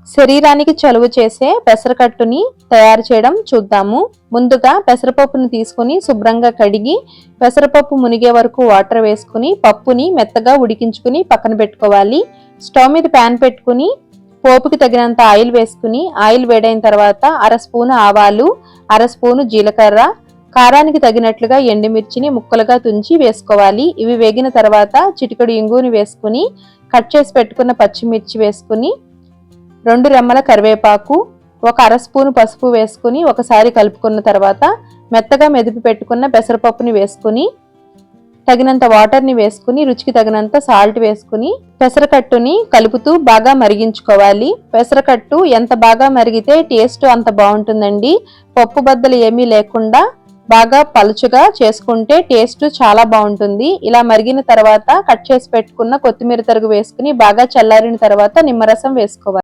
శరీరానికి చలువ చేసే పెసరకట్టుని తయారు చేయడం చూద్దాము. ముందుగా పెసరపప్పుని తీసుకుని శుభ్రంగా కడిగి పెసరపప్పు మునిగే వరకు వాటర్ వేసుకుని పప్పుని మెత్తగా ఉడికించుకుని పక్కన పెట్టుకోవాలి. స్టవ్ మీద ప్యాన్ పెట్టుకుని పోపుకి తగినంత ఆయిల్ వేసుకుని ఆయిల్ వేడైన తర్వాత అర స్పూను ఆవాలు, అర స్పూను జీలకర్ర, కారానికి తగినట్లుగా ఎండుమిర్చిని ముక్కలుగా తుంచి వేసుకోవాలి. ఇవి వేగిన తర్వాత చిటికెడు ఇంగుని వేసుకుని కట్ చేసి పెట్టుకున్న పచ్చిమిర్చి వేసుకుని 2 రెమ్మల కరివేపాకు, ఒక అర స్పూను పసుపు వేసుకుని ఒకసారి కలుపుకున్న తర్వాత మెత్తగా మెదిపి పెట్టుకున్న పెసరపప్పుని వేసుకుని తగినంత వాటర్ని వేసుకుని రుచికి తగినంత సాల్ట్ వేసుకుని పెసరకట్టుని కలుపుతూ బాగా మరిగించుకోవాలి. పెసరకట్టు ఎంత బాగా మరిగితే టేస్ట్ అంత బాగుంటుందండి. పప్పు బద్దలు ఏమీ లేకుండా బాగా పలుచగా చేసుకుంటే టేస్ట్ చాలా బాగుంటుంది. ఇలా మరిగిన తర్వాత కట్ చేసి పెట్టుకున్న కొత్తిమీర తరుగు వేసుకుని బాగా చల్లారిన తర్వాత నిమ్మరసం వేసుకోవాలి.